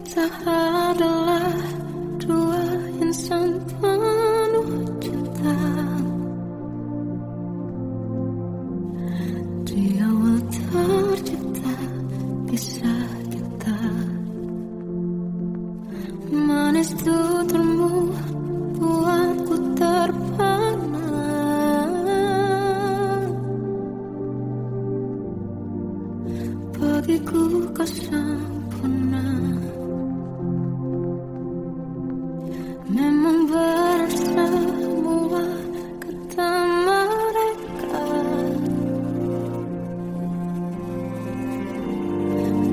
Kita adalah dua insan penuh cinta. Di awal tercipta kisah kita. Manis tuturmu buatku terpana. Bagiku kau sempurna. Memang berat semua kata mereka.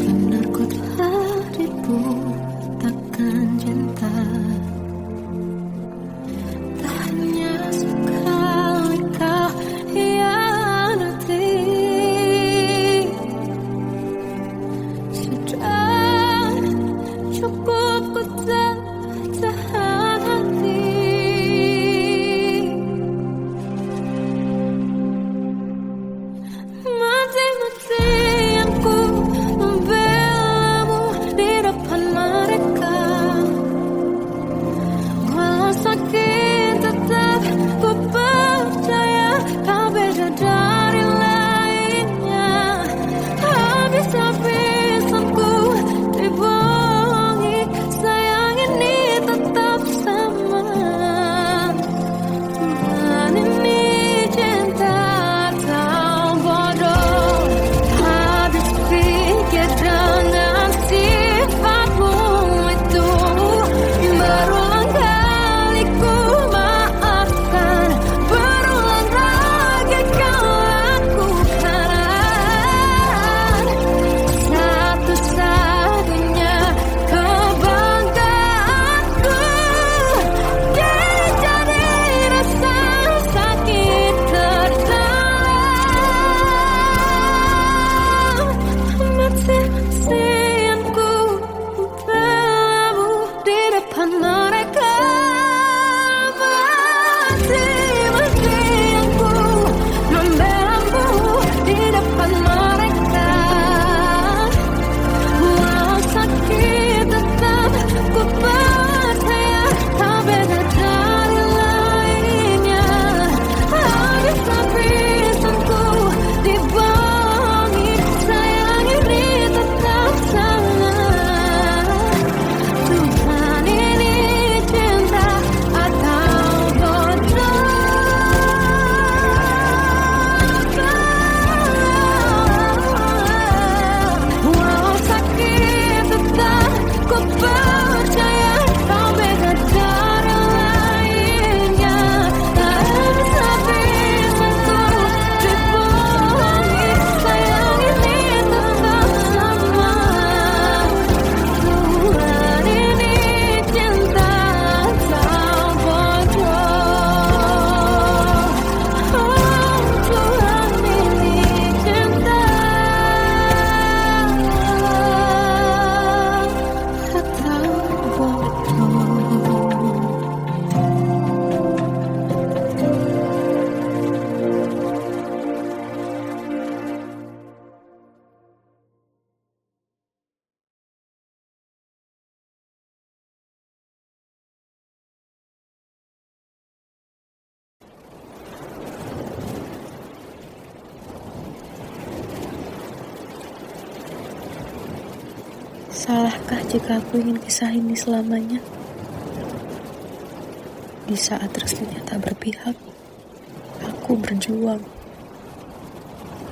Benar ku telah dibutakan cinta. Tak hanya sekali kau hianati. Sudah cukup ku tahan hati. Mati-matian ku membelamu di depan mereka. Walau sakit tetap ku percaya kau beda dari lainnya. Habis-habisanku dibohongi, sayang ini tetap sama. Tuhan ini cinta atau bodoh. Habis pikir dengan sifatmu itu. Berulang kali ku maafkan, berulang lagi kau lakukan. Satu-satunya kebanggaanku jadi rasa sakit terdalam. Mati-matian ku membelamu di depan mereka. Mati-matian ku membelamu di depan mereka. Walau sakit tetap ku percaya kau beda dari lainnya. Habis-habisanku dibohongi, sayang ini tetap sama. Tuhan ini cinta atau bodoh. Walau sakit tetap ku percaya kau beda dari lainnya. Habis-habisanku dibohongi, sayang ini tetap sama. Tuhan ini cinta atau bodoh. Tuhan ini cinta atau bodoh. Salahkah jika aku ingin kisah ini selamanya? Di saat restunya tak berpihak, aku berjuang.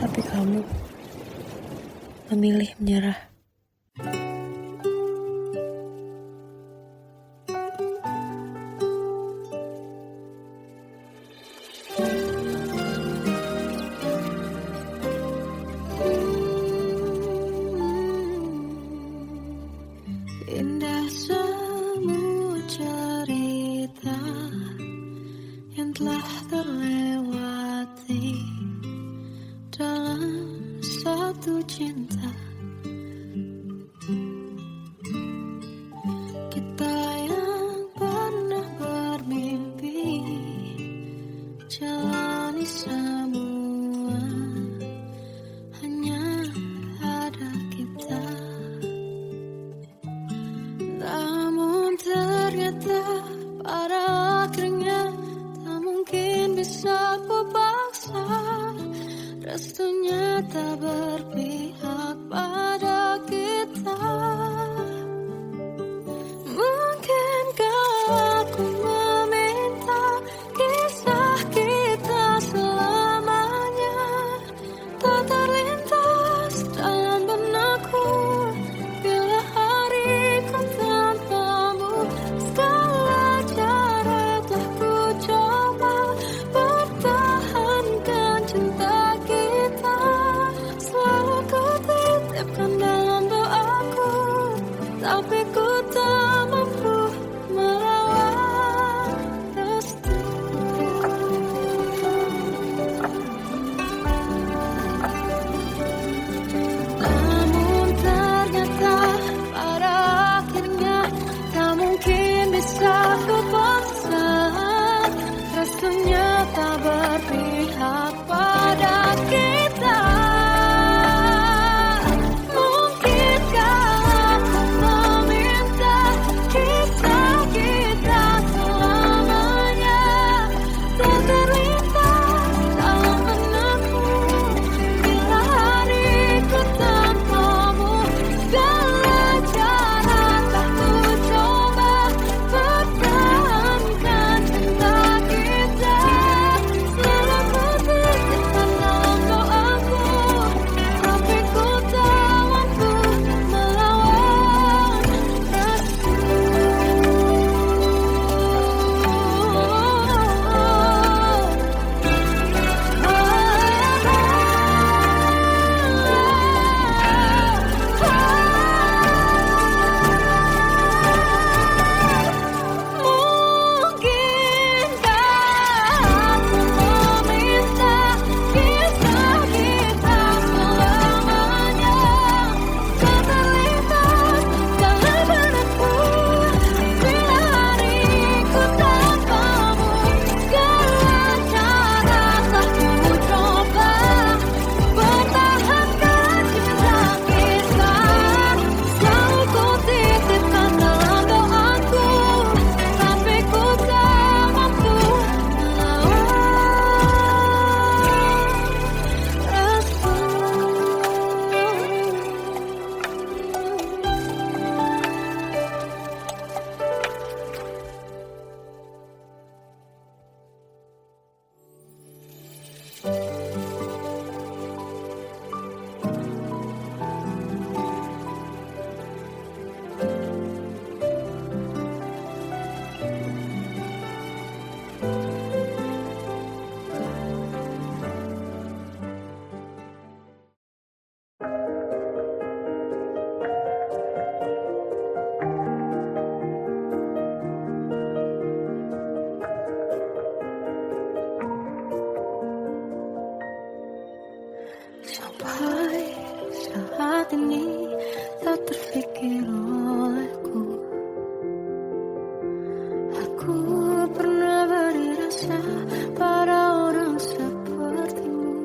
Tapi kamu memilih menyerah. Indah semua cerita yang telah terlewati dalam satu cinta. Kita yang pernah bermimpi jalani semua, hanya ada kita. rasanya tak berpihak pada kita. Mungkinkah aku meminta kisah kita selamanya tak terlintas dalam benakku bila hariku tanpamu. Segala cara telah ku coba pertahankan cinta kita. Selalu ku titipkan dalam doaku, tapi ku tak mampu melawan restu. Namun ternyata pada akhirnya tak mungkin bisa ku paksa. Rasanya tak berpihak pada kita. Mungkinkah aku meminta kisah kita selamanya tak terlintas dalam benakku bila hariku tanpamu. Segala cara tak ku coba pertahankan cinta kita. Selalu ku titipkan dalam doaku, tapi ku tak mampu melawan restu. Mungkinkah aku meminta kisah kita selamanya tak terlintas dalam benakku bila hariku tanpamu. Segala cara telah ku coba pertahankan cinta kita. Selalu ku titipkan dalam doaku, tapi ku tak mampu sampai saat ini tak terfikir olehku. Aku pernah beri rasa pada orang sepertimu.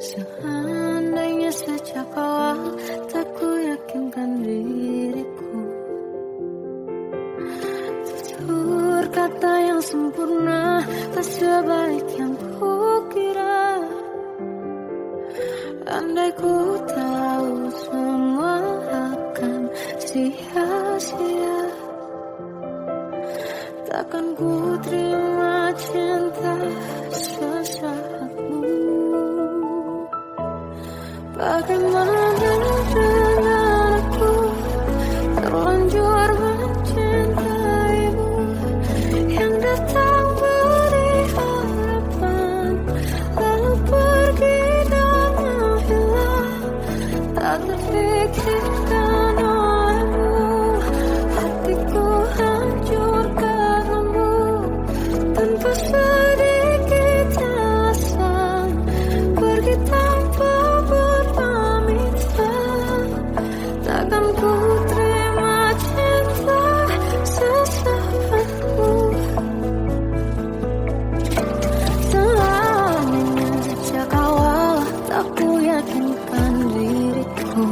Seandainya sejak awal tak ku yakinkan diriku, tutur kata yang sempurna tak sebaik yang kukira. Andai ku tahu semua akan sia-sia, takkan ku terima cinta sesaatmu. Bagaimana dengan aku terlanjur mencintaimu yang datang beri harapan lalu pergi dan menghilang. Tak terfikirkan olehmu, hatiku hancur karenamu. Tanpa sedikit alasan pergi tanpa berpamitan. Takkan ku terima cinta sesaatmu. Selamanya sejak awal tak ku yakinkan diriku.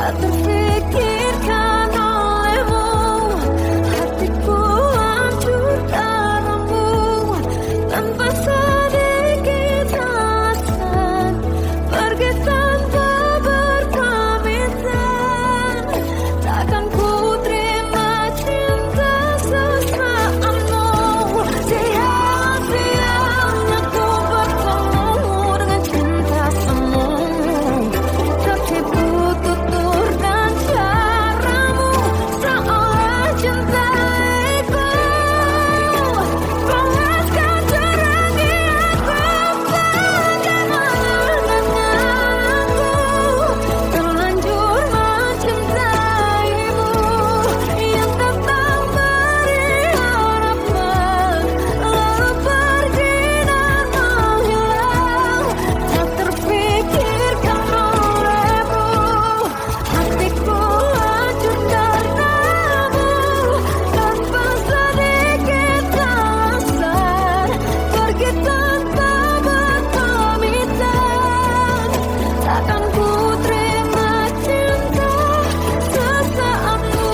tak terfikirkan olehmu. Hatiku hancur karenamu, tanpa sedikit alasan, pergi tanpa berpamitan. Takkan ku terima cinta sesaatmu. Sia-sianya ku bertemu dengan cinta semu. Tertipu tuturkan caramu, seolah cintaiku. Panaskan terangi aku, bagaimana denganku. Terlanjur mencintaimu, yang datang beri harapan, lalu pergi dan menghilang. Tak terfikirkan olehmu, hatiku hancur karenamu, tanpa sedikit alasan, pergi tanpa berpamitan. Takkan ku terima cinta sesaatmu.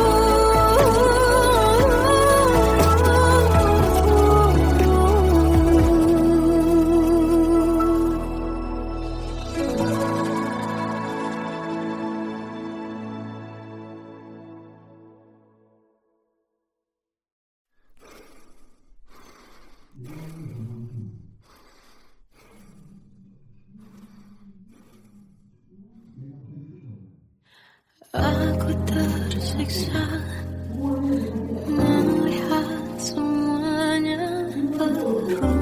Aku tersiksa melihat semuanya berubah.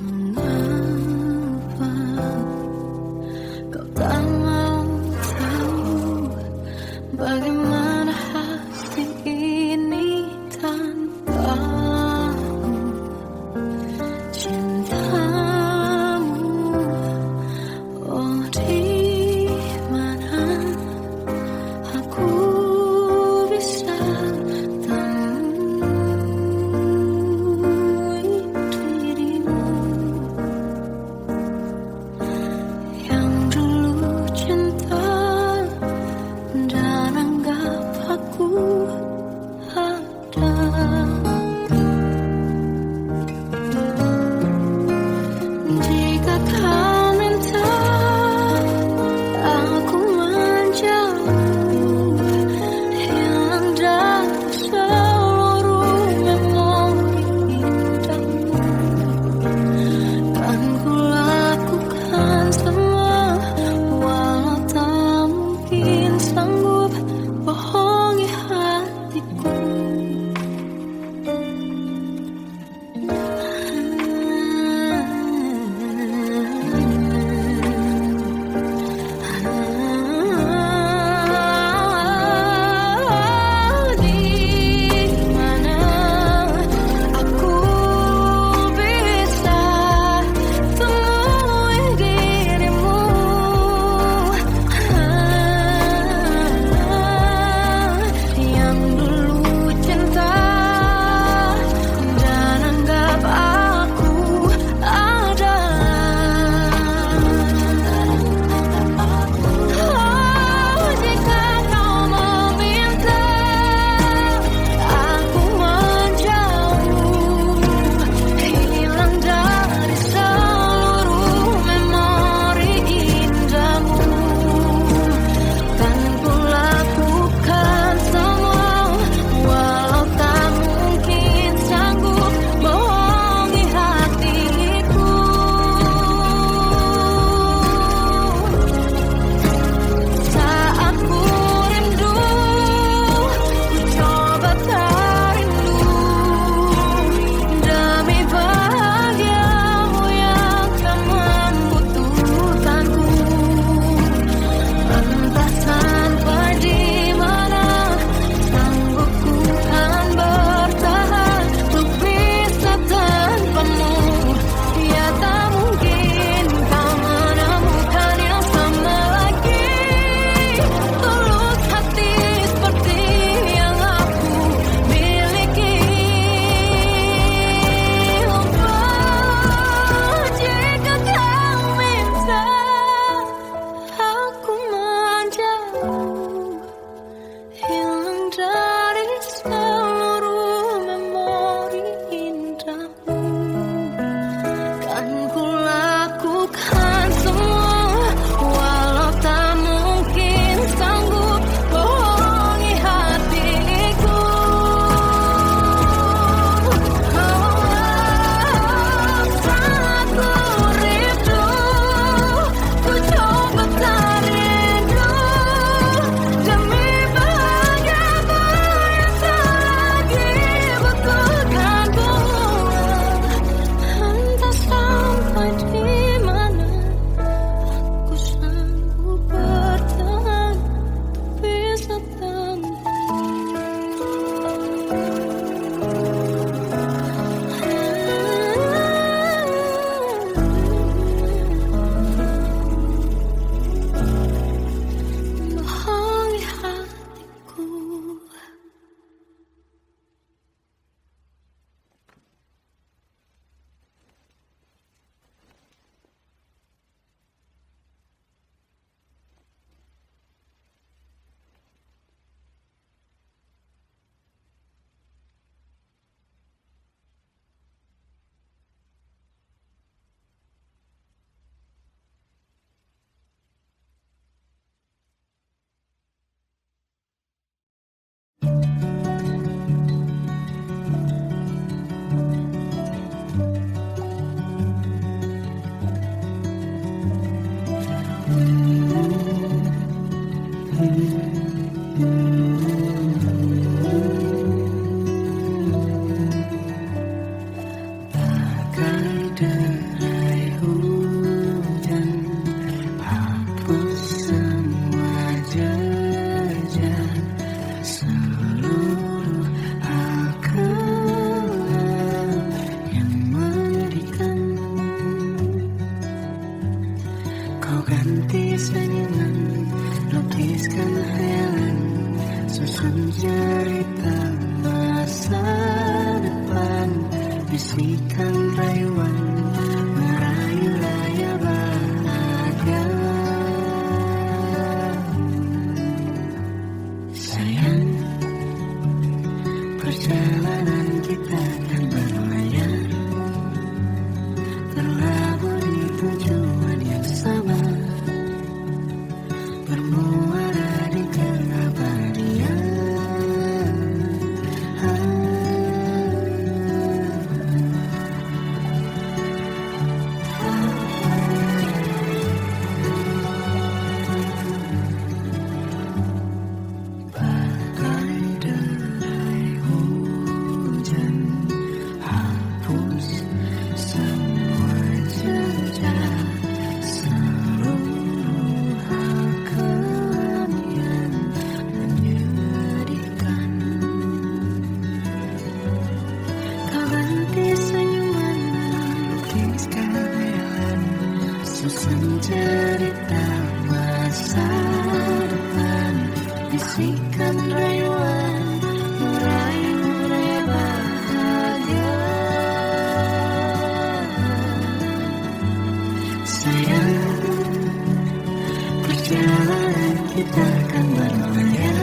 Mengapa kau tak mau tahu bagaimana hati ini tanpamu? Cintamu, oh di mana aku ganti senyuman, lukiskan khayalan, susun cerita masa depan, bisikan rayuan, merayu raya bahagia. Sayang, perjalanan kita akan berlayar, berlabuh di tujuan yang sama, bermuara di keabadian. Bagai derai hujan, hapus semua jejak, seluruh hal kelam yang menyedihkan. Kau ganti senyuman, lukiskan khayalan, susun cerita masa depan, bisikan rayuan, merayu raya bahagia. Sayang, perjalanan kita akan berlayar,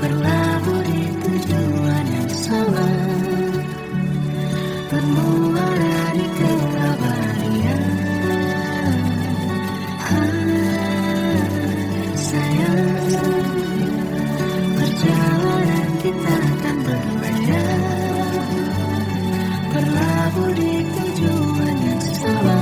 berlabuh di tujuan yang sama, bermuara di keabadian. Sayang, perjalanan kita akan berlayar, berlabuh di tujuan yang sama.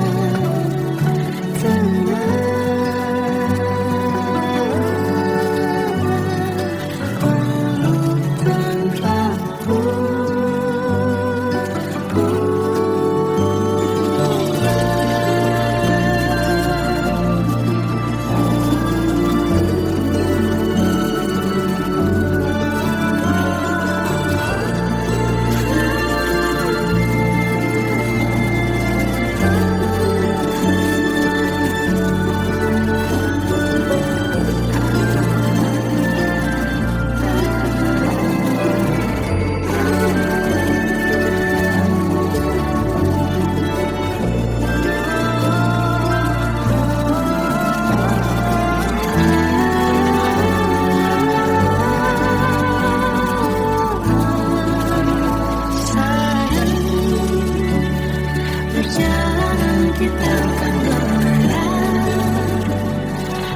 Perjalanan kita akan berlayar,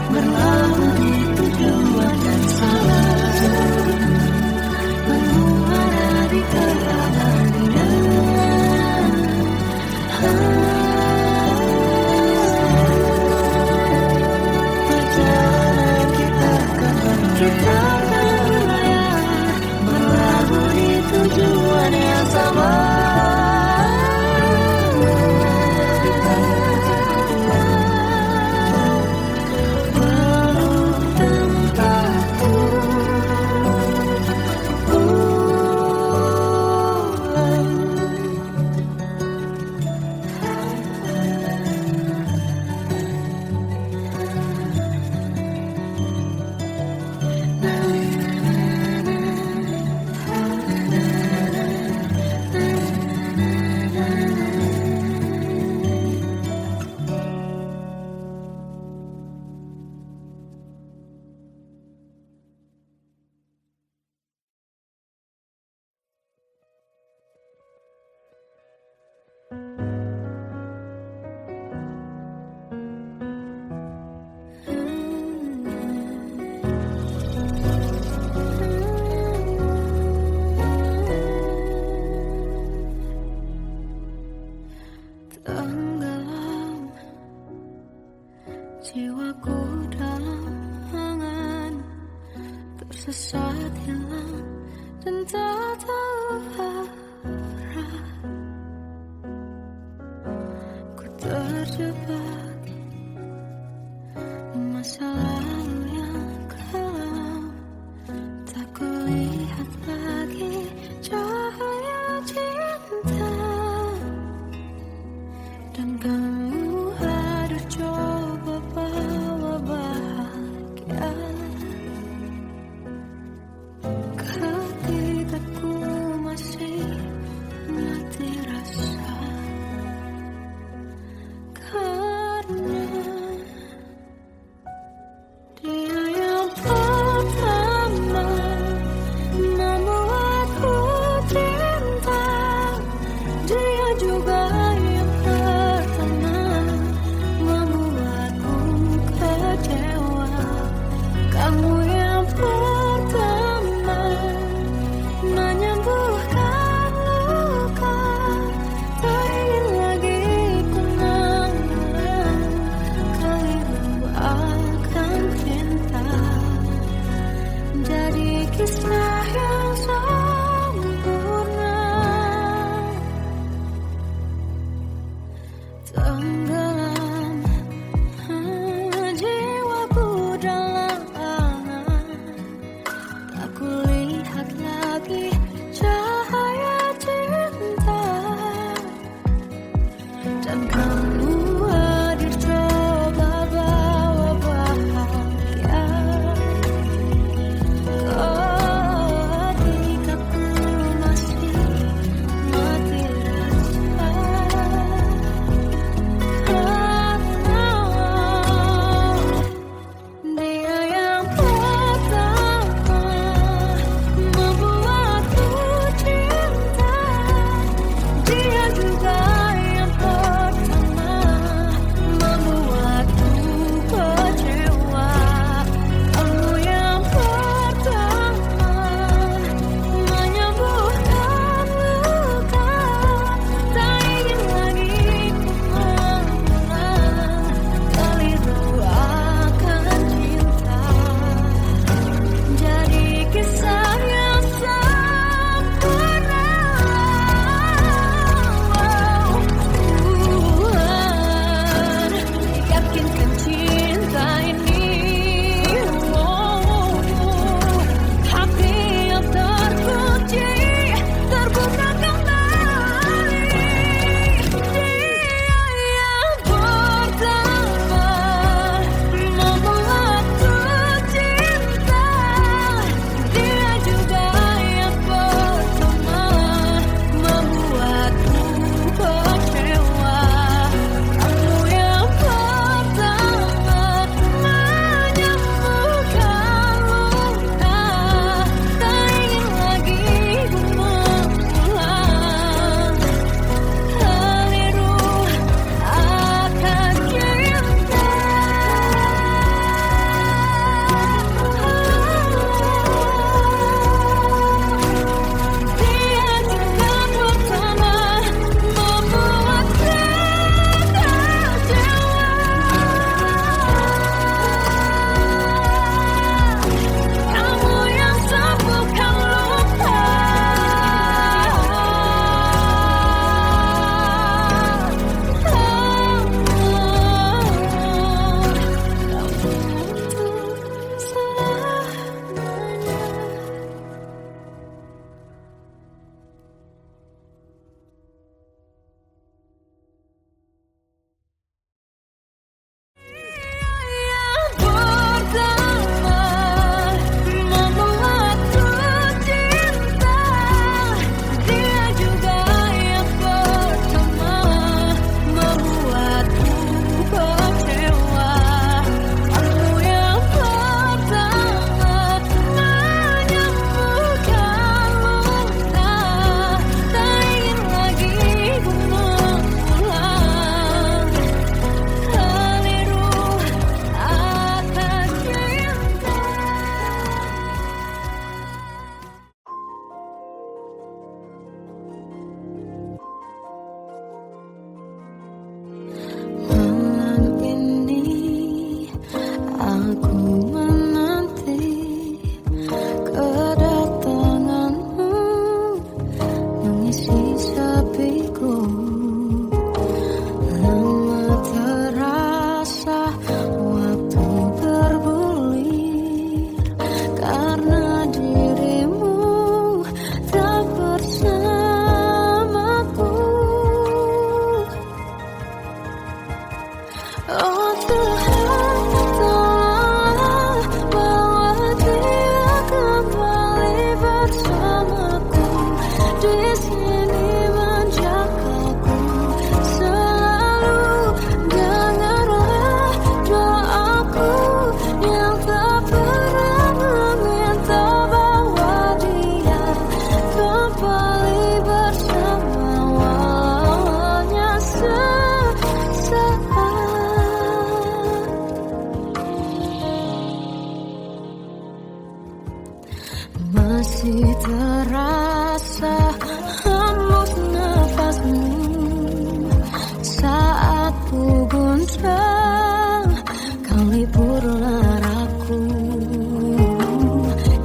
berlabuh di tujuan yang sama, bermuara di keabadian. Perjalanan kita akan berlayar, berlabuh di tujuan yang sama. Tenggelam jiwaku dalam angan, tersesat hilang dan tak tahu arah. Ku terjebak di masa lalu yang kelam, tak kulihat lagi cahaya cinta. Dan kamu hadir jauh Masih terasa hembus nafasmu saat ku goncang, kau liburlah aku.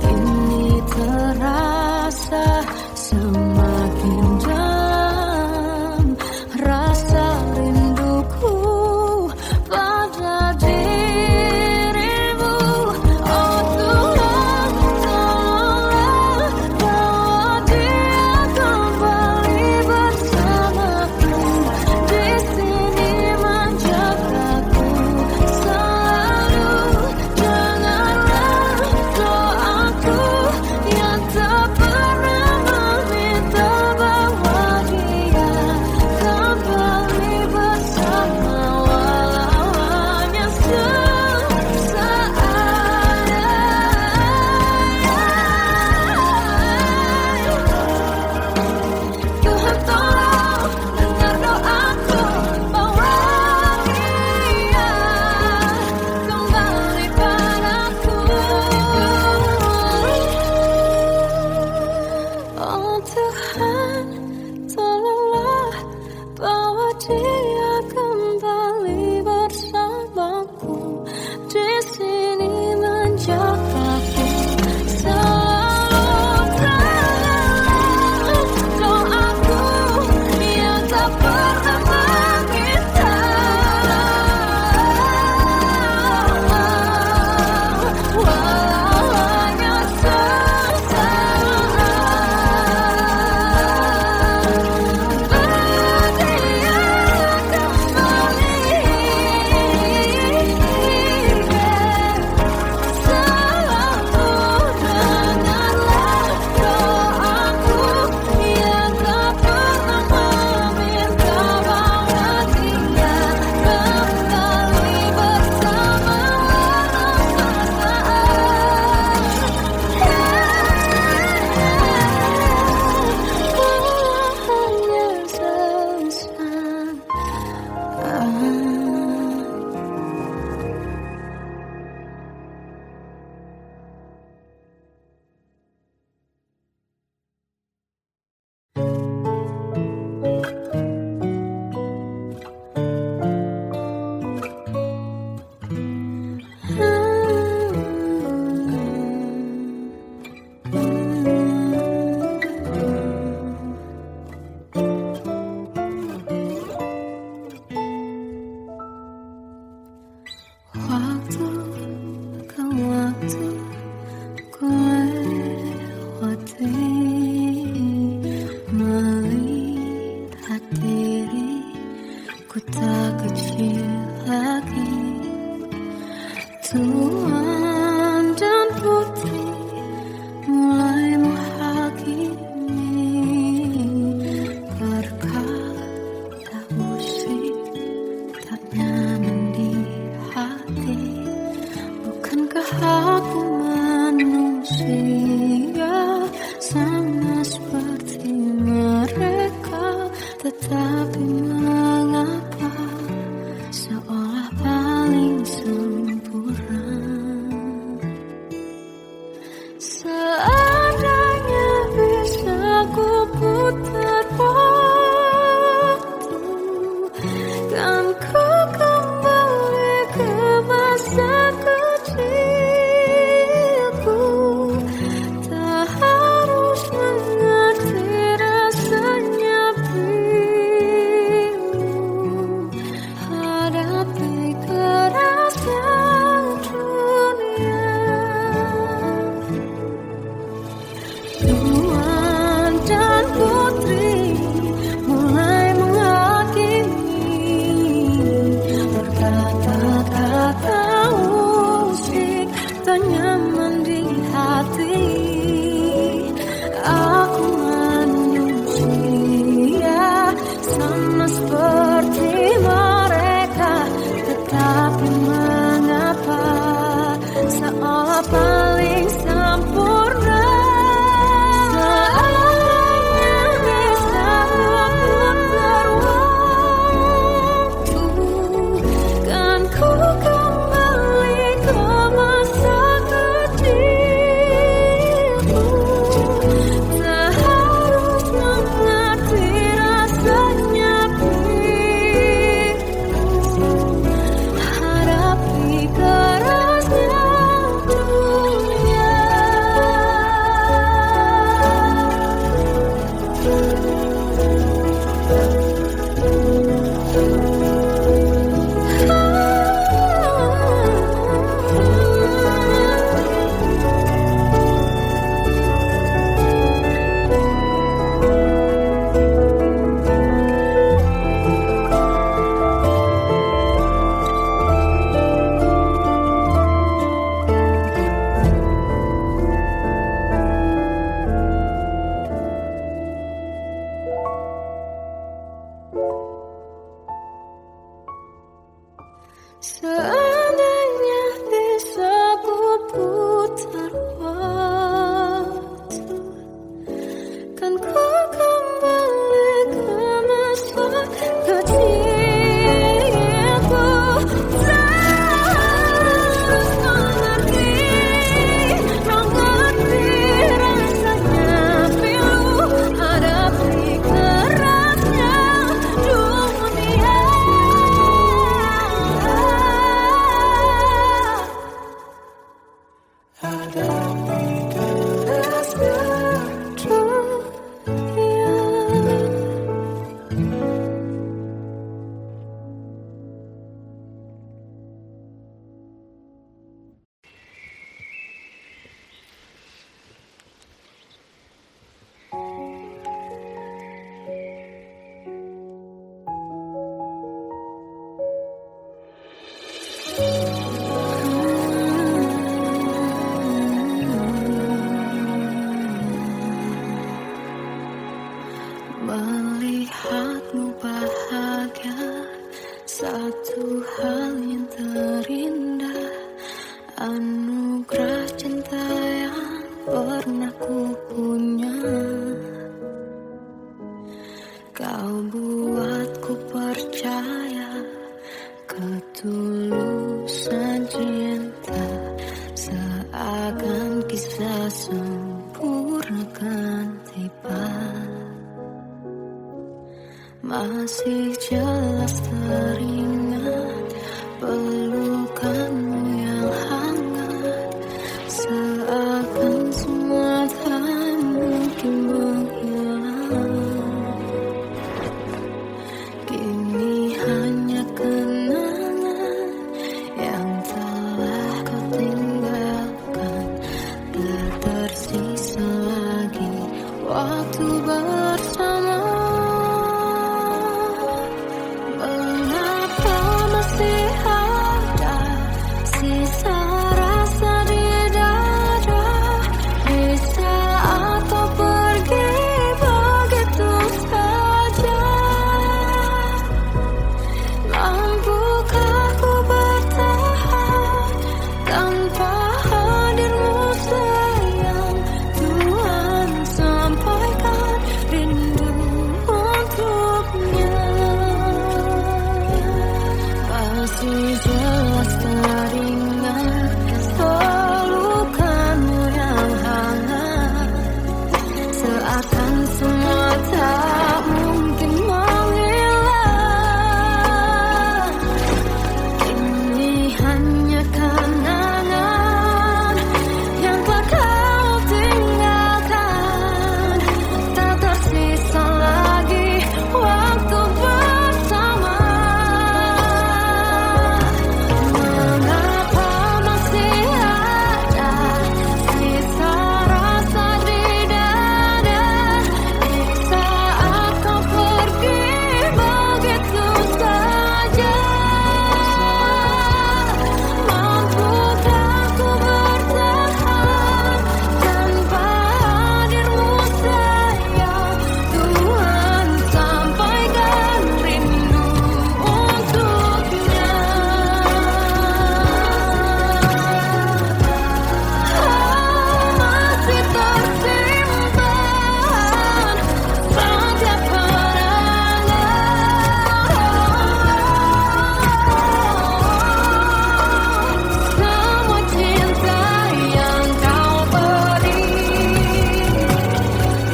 Kini terasa semakin dalam rasa rinduku pada dirimu. Oh Tuhan, tolonglah bawa dia kembali bersamaku. Di sini menjagaku selalu. Janganlah doaku yang tak pernah meminta bawa dia kembali bersama, walau hanya sesaat. Tuhan tolong dengar doaku, bawa dia kembali padaku. Oh Tuhan, tolonglah bawa dia kembali bersamaku. Di sini menjagaku selalu. Doaku yang tak pernah meminta, walau hanya sesaat. Waktu ke waktu ku lewati, melihat diri ku tak kecil lagi. Tuan dan putri mulai menghakimi, berkata musik tak nyaman di hati. Bukankah aku manusia sama seperti mereka? Tetapi mengapa seolah paling sempurna? Seandainya bisa ku putar waktu, kan ku kembali ke masa kecil. Anugerah cinta yang pernah ku punya, kau buatku percaya ketulusan cinta, seakan kisah sempurna kan tiba. Masih jelas teringat pelukanmu yang hangat, seakan semua tak mungkin menghilang. Kini hanya kenangan yang telah kau tinggalkan, tak tersisa lagi waktu bersama. Mengapa masih ada sisa rasa di dada, di saat kau pergi begitu saja? Mampukah ku bertahan tanpa hadirmu sayang? Tuhan sampaikan rindu untuknya. Masih jelas teringat pelukanmu yang hangat, seakan semua tak mungkin menghilang. Ini hanya kenangan yang telah kau tinggalkan, tak tersisa lagi waktu bersama. Mengapa masih ada sisa rasa di dada, di saat kau pergi begitu saja? Mampukah ku bertahan tanpa hadirmu sayang? Tuhan sampaikan rindu untuknya. Masih tersimpan setiap kenangan, semua cinta yang kau beri.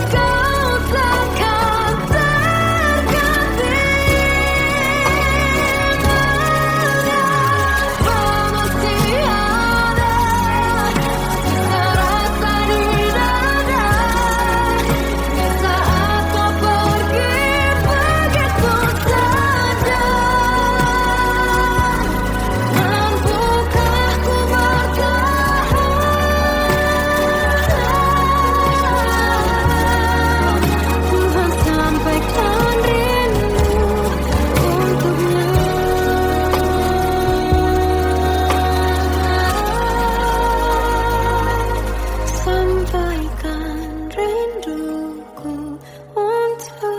Kau takkan terganti. Mengapa masih ada sisa rasa di dada, di saat kau pergi begitu saja? Mampukah ku bertahan? Tuhan sampaikan rindu untuknya. Sampaikan rinduku untuknya.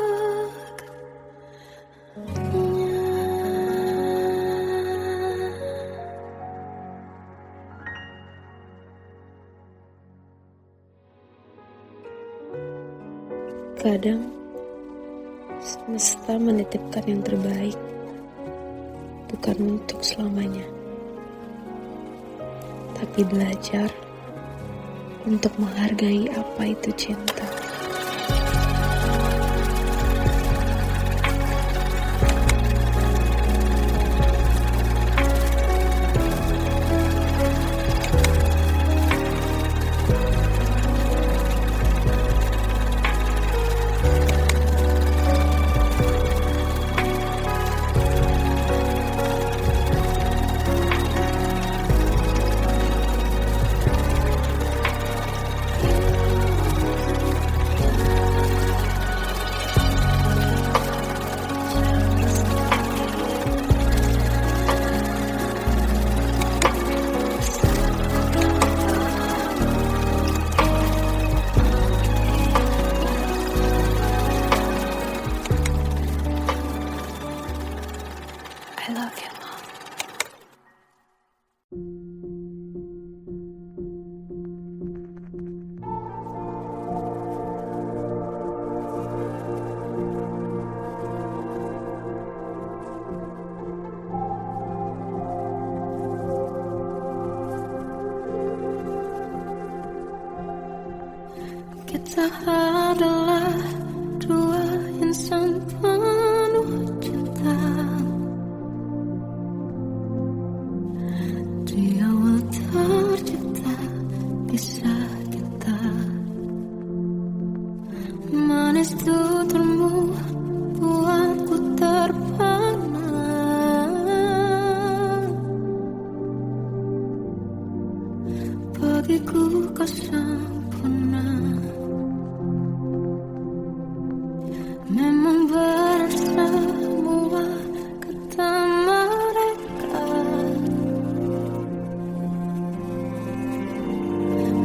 Kadang semesta menitipkan yang terbaik, bukan untuk selamanya, tapi belajar untuk menghargai apa itu cinta. Kita adalah dua insan penuh cinta. Di awal tercipta kisah kita. Manis tuturmu buatku terpana. Bagiku kau sempurna. Memang benar semua kata mereka.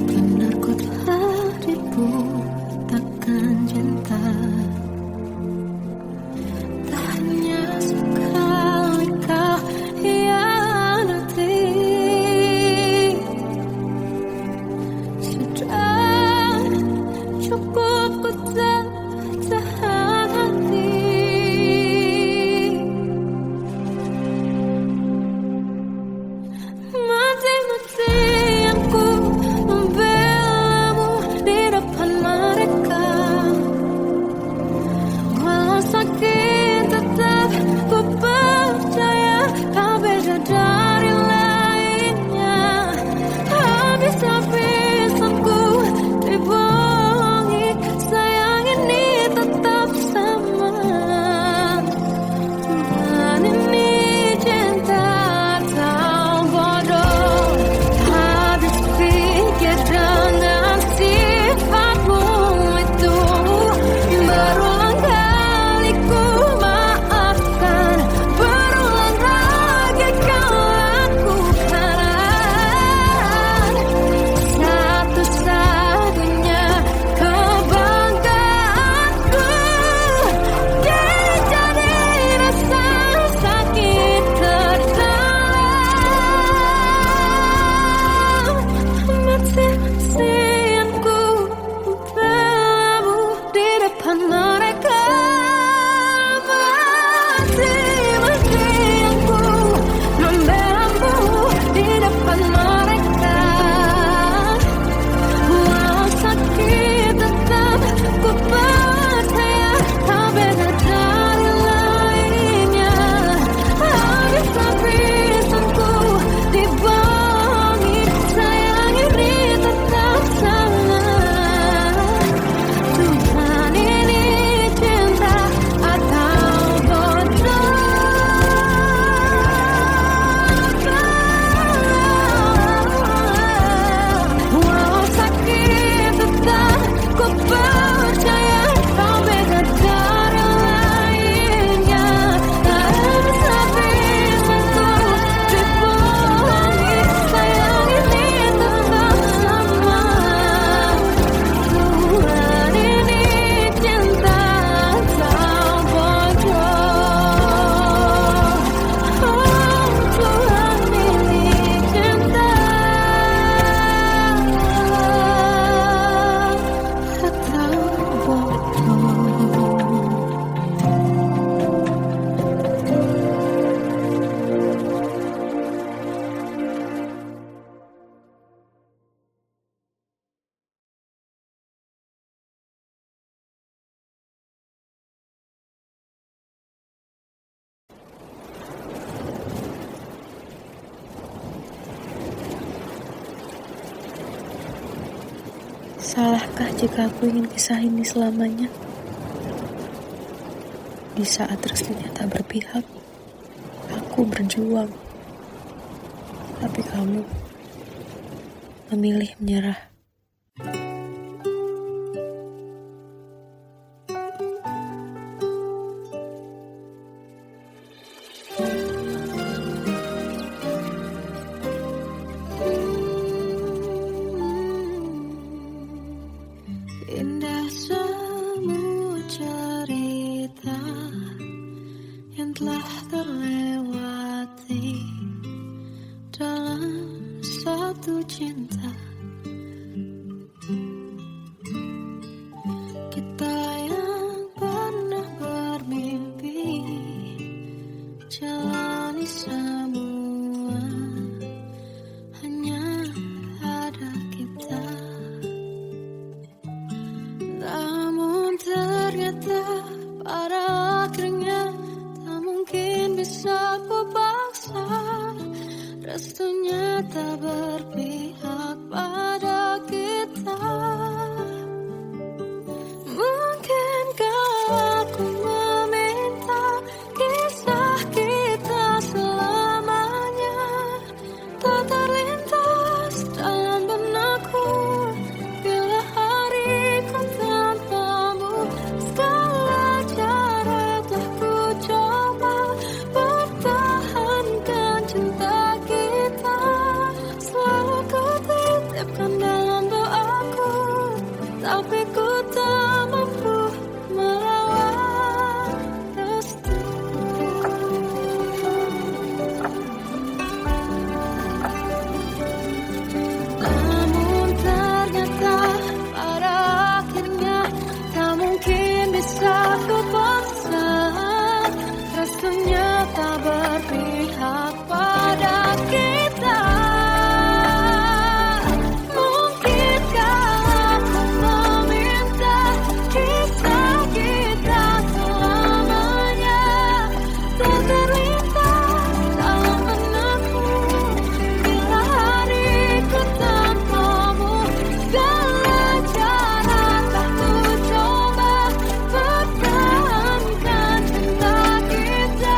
Benar kau telah dibutakan cinta. Tak hanya sekali kau hianati. Sudah cukup ku tahan hati. Mati-matian ku membelamu di depan mereka. Walau sakit tetap ku percaya kau beda dari lainnya. Habis-habisanku dibohongi, sayang ini tetap sama. Tuhan ini cinta atau bodoh. Habis pikir dengan sifatmu itu. Berulang kali ku maafkan, berulang lagi kau lakukan. Satu-satunya kebanggaanku jadi rasa sakit terdalam. Mati-matianku membelamu di depan mereka. Mati-matianku membelamu di depan mereka. Walau sakit tetap ku percaya kau beda dari lainnya. Habis-habisanku dibohongi, sayang ini tetap sama. Tuhan ini cinta atau bodoh. Walau sakit tetap ku percaya kau beda dari lainnya. Habis-habisanku dibohongi, sayang ini tetap sama. Tuhan ini cinta atau bodoh. Tuhan ini cinta atau bodoh. Salahkah jika aku ingin kisah ini selamanya? Di saat restunya tak berpihak, aku berjuang. Tapi kamu memilih menyerah. Indah semua cerita yang telah terlewati dalam satu cinta. Kita yang pernah bermimpi jalani semua, hanya ada kita. titipkan dalam doaku, tapi ku tak mampu melawan restu. Namun ternyata pada akhirnya tak mungkin bisa ku paksa. Restunya tak berpihak pada kita. Mungkinkah aku meminta kisah kita selamanya tak terlintas dalam benakku bila hariku tanpamu. Segala cara tak ku coba pertahankan cinta kita.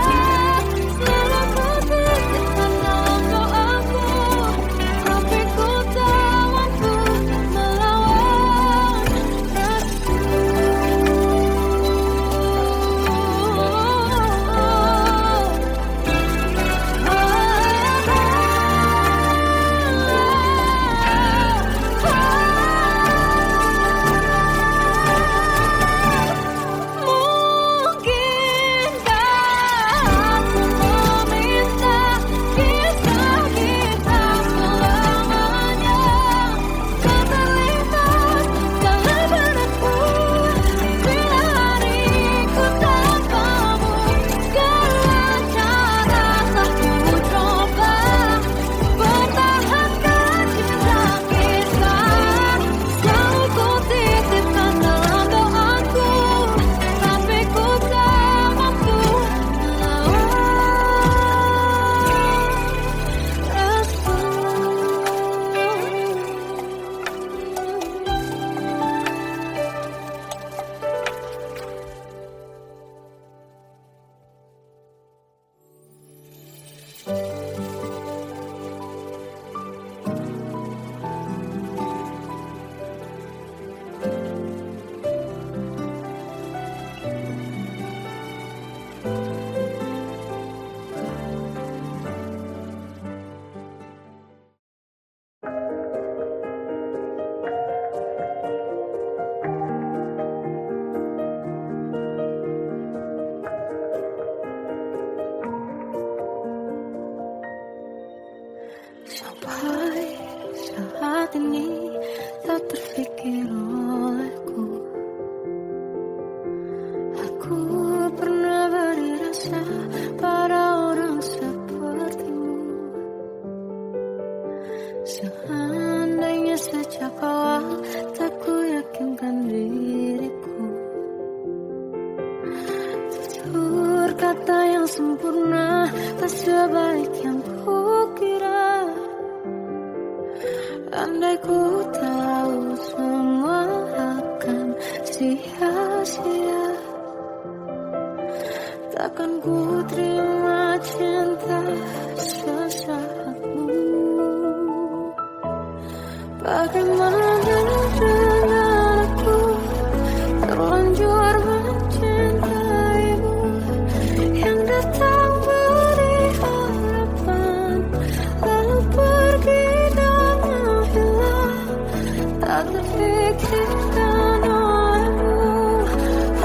Selalu ku titipkan dalam doaku, tapi ku tak mampu melawan restu. Mungkinkah aku meminta kisah kita selamanya tak terlintas dalam benakku bila hariku tanpamu. Segala cara tak ku coba pertahankan cinta kita. Selalu ku titipkan dalam doaku, tapi ku tak mampu sampai saat ini tak terfikir olehku. Aku pernah beri rasa pada orang sepertimu. Seandainya sejak awal tak ku yakinkan diriku, tutur kata yang sempurna tak sebaik yang kukira. Andai ku tahu semua akan sia-sia, takkan ku terima cinta sesaatmu. Bagaimana dengan aku terlanjur mencintaimu, yang datang beri harapan lalu pergi dan menghilang. Tak terfikirkan olehmu,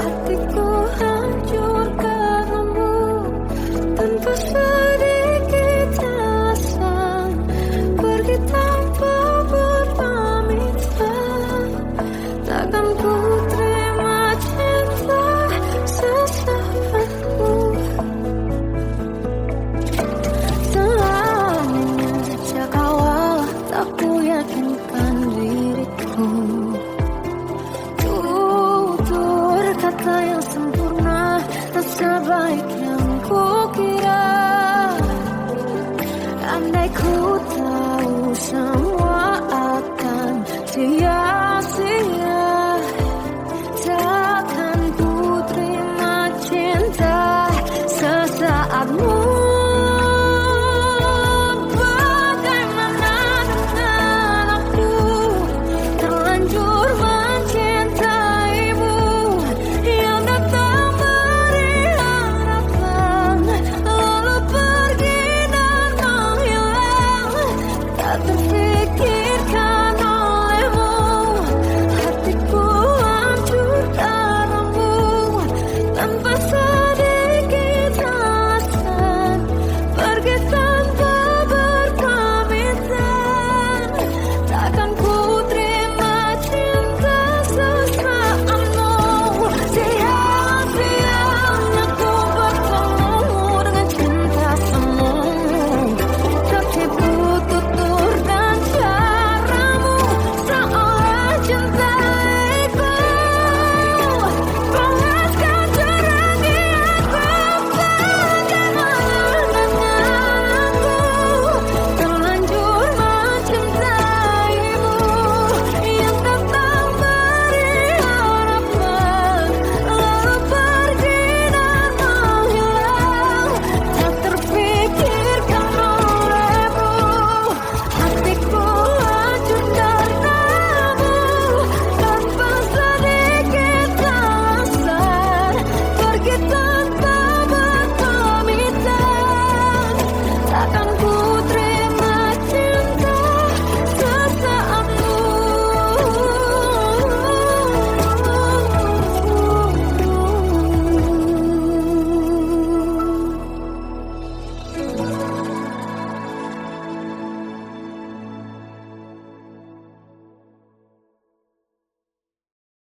hatiku hancur karenamu. Tanpa sedikit alasan pergi tanpa berpamitan. Takkan ku terima cinta sesaatmu. Selamanya sejak awal tak ku yakin